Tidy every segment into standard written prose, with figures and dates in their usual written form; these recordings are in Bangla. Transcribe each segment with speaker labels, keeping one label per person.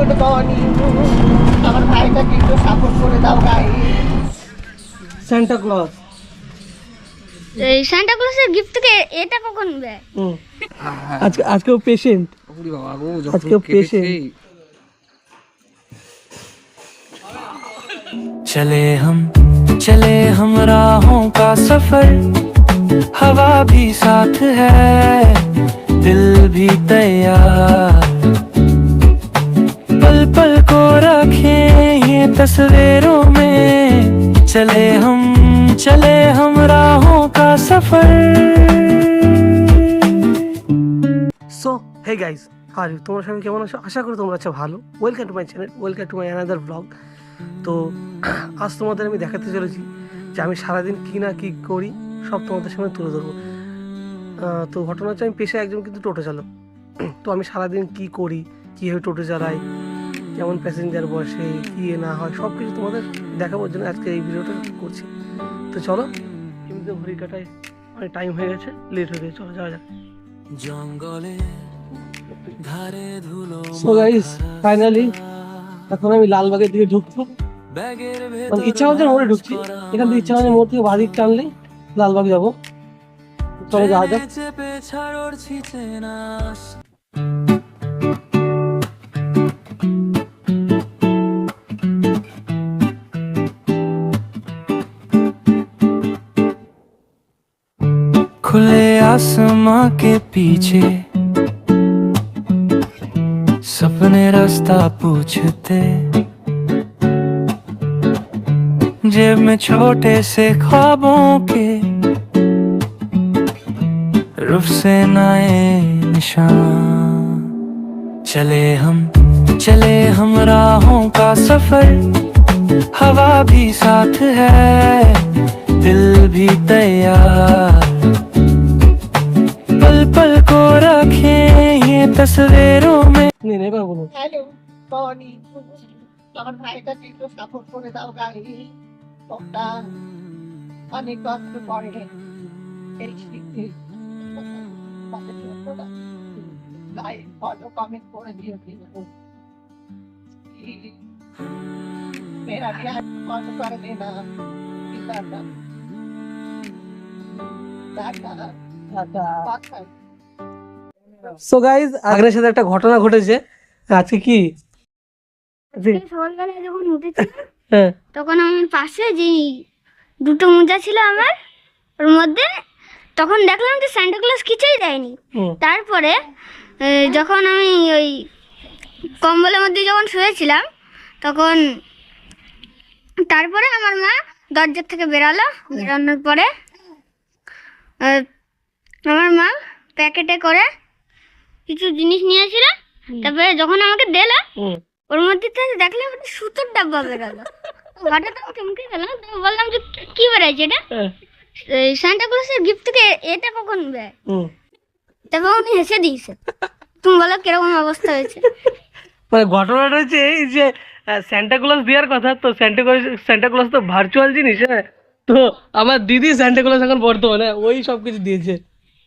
Speaker 1: Good morning. আমার ভাইটাকে একটু সাপোর্ট করে দাও গাইস। সান্টা ক্লজ,
Speaker 2: এই সান্টা ক্লজের গিফট থেকে এটা কখন দেয়?
Speaker 1: আজকেও পেশেন্ট, আজকেও পেশেন্ট।
Speaker 3: चले हम राहों का सफर, हवा भी साथ है, दिल भी तैयार, पल पल को रखें ये तस्वीरों में, चले हम राहों का सफर।
Speaker 1: সো হে গাইস, আর তোমরা সবাই কেমন আছো? আশা করি তোমরা আছো ভালো। Welcome to my channel, welcome to my another blog. তো আজ তোমাদের আমি দেখাতে চলেছি যে আমি সারাদিন কী না কী করি সব তোমাদের সামনে তুলে ধরবো। তো ঘটনা হচ্ছে আমি পেশায় একজন কিন্তু টোটো চালক। তো আমি সারাদিন কী করি, কীভাবে টোটো চালাই, কেমন প্যাসেঞ্জার বসে, কী না হয়, সব কিছু তোমাদের দেখানোর জন্য আজকে এই ভিডিওটা করছি। তো চলো, এমনিতে ঘড়ি কাটায় অনেক টাইম হয়ে গেছে, লেট হয়ে গেছে, চলো যাওয়া যাক। সো গাইস, ফাইনালি এখন আমি লালবাগের দিকে ঢুকবো। মানে ইচ্ছা হচ্ছে মোড়ে ঢুকছি, এখান থেকে ইচ্ছা হচ্ছে মোড় থেকে বাঁ দিক টানলে লালবাগ যাবো। চলো যাওয়া যাক।
Speaker 3: खुले आसमां के पीछे सपने रास्ता पूछते, जेब में छोटे से ख्वाबों के रुफ से नए निशान, चले हम राहों का सफर, हवा भी साथ है, दिल भी तैयार, पल पल को रखें ये तस्वीरों में।
Speaker 1: नहीं बाबू,
Speaker 4: হ্যালো মর্নিং। আমার ভাইটাকে একটু সাপোর্ট করে দাও গাইস। তোমরা অনেক কষ্ট করে এই শিখতে লাইক ফলো কমেন্ট করে দিও কিন্তু मेरा प्यार फॉलो कर देना।
Speaker 1: সো গাইস, আগের সাথে একটা ঘটনা ঘটেছে আজকে। কি
Speaker 2: সকালবেলা যখন উঠেছিলাম
Speaker 1: হ্যাঁ,
Speaker 2: তখন আমার পাশে যে দুটো মোজা ছিল আমার, ওর মধ্যে তখন দেখলাম যে সান্টা ক্লজ কিছুই দেয়নি। তারপরে যখন আমি ওই কম্বলের মধ্যে যখন শুয়েছিলাম তখন তারপরে আমার মা দরজার থেকে বেরানোর পরে আমার মা প্যাকেটে করে কিছু জিনিস নিয়েছিল। তারপরে যখন আমাকে দিল ওর মধ্যে থেকে দেখলাম একটা সুতোর ডাব্বা বেরোলো। হঠাৎ আমি চমকে গেলাম, বললাম যে কি বেরোচ্ছে এটা? সান্টা ক্লজের গিফট থেকে এটা কখন দেয়? তারপর উনি হেসে দিয়েছে। তুমি বলো কিরকম অবস্থা হয়েছে?
Speaker 1: মানে ঘটনাটা হচ্ছে এই যে স্যান্টা ক্লজ দেওয়ার কথা, তো স্যান্টা ক্লজ তো ভার্চুয়াল জিনিস। হ্যাঁ, তো আমার দিদি স্যান্টা ক্লজ এখন বর্তমানে ওই সব কিছু দিয়েছে।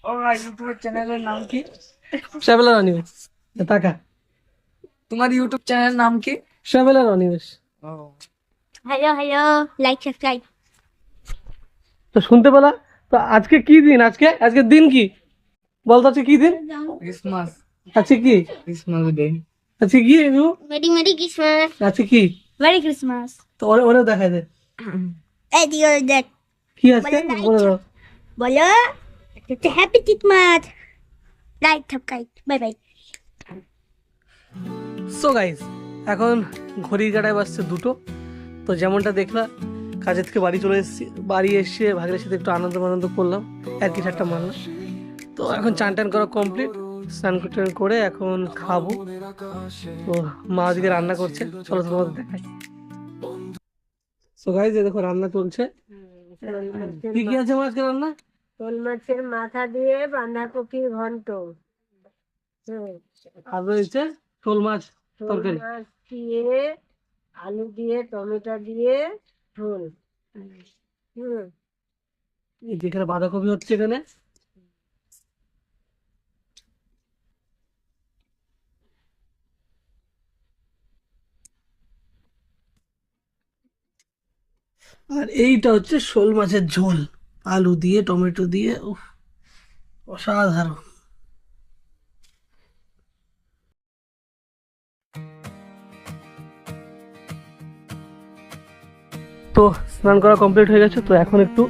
Speaker 4: ও ইউটিউব চ্যানেলের নাম কি?
Speaker 1: ট্রাভেলার অনিমেষ। টাকা
Speaker 4: তোমার ইউটিউব চ্যানেলের নাম কি?
Speaker 1: Traveller Animesh.
Speaker 2: Hello like subscribe.
Speaker 1: তো শুনতে পেলা? তো আজকে কি দিন? আজকে দিন কি বলতো? আজকে কি দিন?
Speaker 4: ক্রিসমাস।
Speaker 1: আজকে কি?
Speaker 4: Christmas day.
Speaker 1: আজকে কি?
Speaker 2: Merry Christmas.
Speaker 1: আজকে কি?
Speaker 2: Merry Christmas.
Speaker 1: তো ওরেও দেখা যায়।
Speaker 2: এই দিও দেখ
Speaker 1: কি আজকে বলে দাও।
Speaker 2: বলো happy Christmas. Like subscribe. Bye bye.
Speaker 1: So guys, এখন ঘড়ির কাঁটায় বাজছে 2টো। তো যেমনটা দেখলাম, কাজের থেকে বাড়ি চলে এসেছি। বাড়ি এসে ভাগের সাথে একটু আনন্দ করলাম, আর কি ঠাট্টা মারলাম। তো এখন চান টান করা কমপ্লিট, স্নান টান করে এখন খাবো। তো মা ওদিকে রান্না করছে, চলো তোমাদের দেখাই। সো গাইস, দেখো রান্না চলছে। কি কি আছে আজকে রান্না?
Speaker 5: শোল মাছের মাথা দিয়ে বাঁধাকপির ঘন্ট,
Speaker 1: আর রয়েছে শোল মাছ
Speaker 5: শোল
Speaker 1: তরকারি,
Speaker 5: মাছ দিয়ে আলু দিয়ে টমেটো দিয়ে ঝোল।
Speaker 1: যেখানে বাঁধাকপি হচ্ছে এখানে আর এইটা হচ্ছে শোল মাছের ঝোল, আলু দিয়ে টমেটো দিয়ে, উফ অসাধারণ। তো স্নান করা কমপ্লিট হয়ে গেছে, তো এখন একটু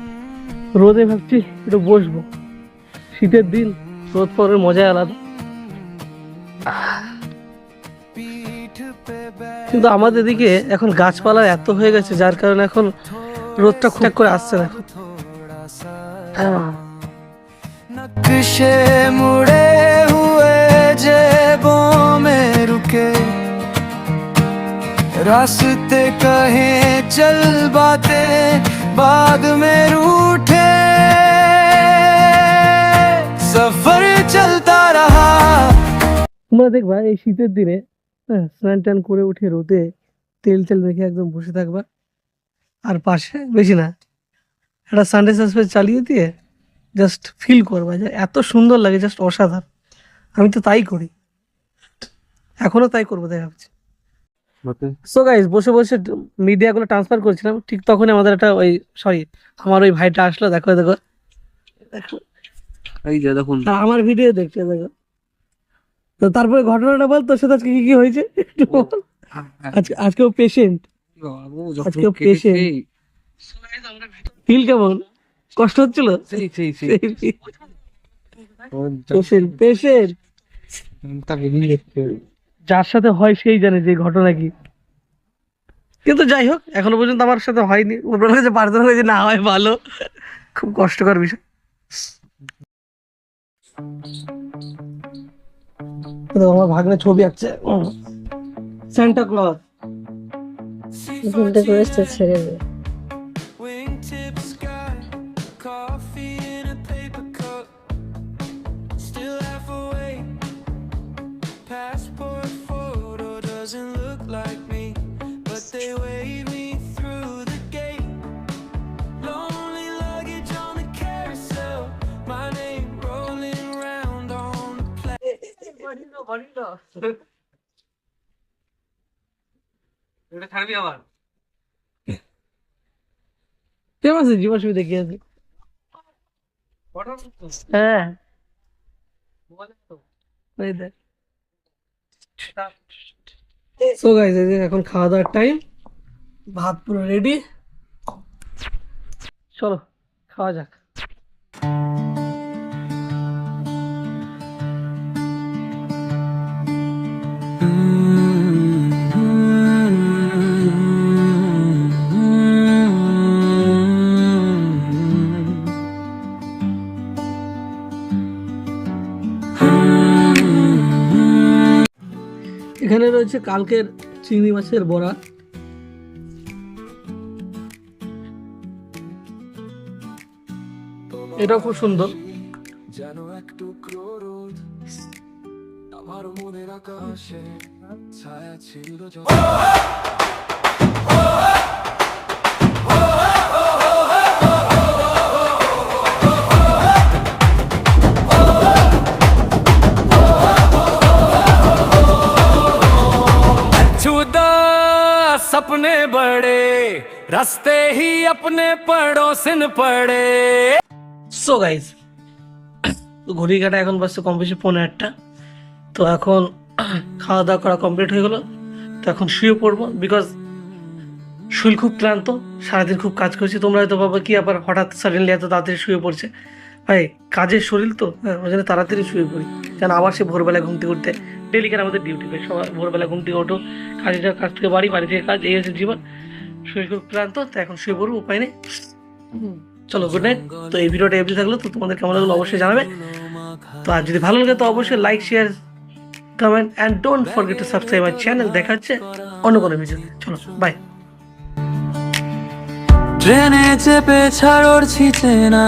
Speaker 1: রোদে ভাবছি একটু বসবো। শীতের দিন রোদ পড়ার মজাই আলাদা। কিন্তু আমাদের এদিকে এখন গাছপালা এত হয়ে গেছে, যার কারণে এখন রোদটা খুব করে আসছে না।
Speaker 3: नक्शे मुड़े हुए जेबों में रुके, रास्ते कहे चल बातें बाद में रूठे, सफर चलता रहा।
Speaker 1: তোমরা দেখবা এই শীতের দিনে স্নান টান করে উঠে রোদে তেল তেল মেখে একদম বসে থাকবা, আর পাশে বেশি না একটা সানডে সাসপেন্স চালিয়ে দিয়ে জাস্ট ফিল করবা যে এত সুন্দর লাগে, জাস্ট অসাধারণ। আমি তো তাই করি, এখনো তাই করবো তাই ভাবছি। সো গাইস, বসে বসে মিডিয়াগুলো ট্রান্সফার করছিলাম, ঠিক তখনই আমাদের একটা আমার ওই ভাইটা আসলো। দেখো দেখো দেখো,
Speaker 6: এই যে দেখুন,
Speaker 1: আর আমার ভিডিও দেখছে দেখো। তো তারপরে ঘটনাটা বল, তোর সাথে আজকে কি কি হয়েছে একটু বল। আজকেও পেশেন্ট, আজকেও পেশেন্ট। ফিল কেমন? কষ্ট হচ্ছিল? পেশেন্ট যার সাথে হয় সেই জানে যে ঘটনা কি। কিন্তু যাই হোক, এখনো পর্যন্ত আমার সাথে হয়নি। ওপরের কাছে প্রার্থনা করেছি না হয় ভালো। খুব কষ্টকর বিষয়। আমার ভাগ্নে ছবি আঁকছে, সান্টা ক্লজ।
Speaker 5: ঘুমটা করে ছেড়ে দে।
Speaker 3: Wingtip sky, coffee in a paper cup, still half awake. Passport photo doesn't look like me, but they wave me through the gate. Lonely luggage on the carousel, my name rolling round on the
Speaker 6: এটা ছাড়বি আবার।
Speaker 1: ফেমাস জীবন ছবি দেখে আছি। হ্যাঁ সো গাইস, এখন খাওয়া দাওয়ার টাইম। ভাত পুরো রেডি, চলো খাওয়া যাক। এখানে রয়েছে কালকের চিংড়ি মাছের বড়া, এটাও খুব সুন্দর।
Speaker 3: যেন এক টুকরো রোদ আমার মনের আকাশে ছায়া ছিল सपने बड़े रास्ते ही अपने पड़ोसिन पड़े।
Speaker 1: সো গাইস, ঘড়ি কাটা এখন বাজছে কম বেশি 1:15। তো এখন খাওয়া দাওয়া করা কমপ্লিট হয়ে গেলো, তো এখন শুয়ে পড়বো। বিকজ শরীর খুব ক্লান্ত, সারাদিন খুব কাজ করছি। তোমরা হয়তো ভাবো কি আবার হঠাৎ সাডেনলি এত তাড়াতাড়ি শুয়ে পড়ছে। ভাই কাজের শরীর তো, ওই জন্য তাড়াতাড়ি শুয়ে পড়ি, যেন আবার সে ভোরবেলায় ঘুম থেকে উঠতে। ডেলিকার আমাদের ডিউটি, ভাই সবাই ভোরবেলা ঘুম থেকে ওঠো, কাজ থেকে বাড়ি, বাড়ি থেকে কাজ, এই হচ্ছে জীবন। শরীর খুব ক্লান্ত, তো এখন শুয়ে পড়বো, উপায় নেই। চলো গুড নাইট। তো এই ভিডিওটা এমনি থাকলো, তো তোমাদের কেমন লাগলো অবশ্যই জানাবে। তো আর যদি ভালো লাগে তো অবশ্যই like, share, comment and don't forget to subscribe my channel. দেখা হচ্ছে অন্য কোনো ভিডিও। চলো বাই।
Speaker 3: ট্রেনে চেপে ছাড়ছি চেনা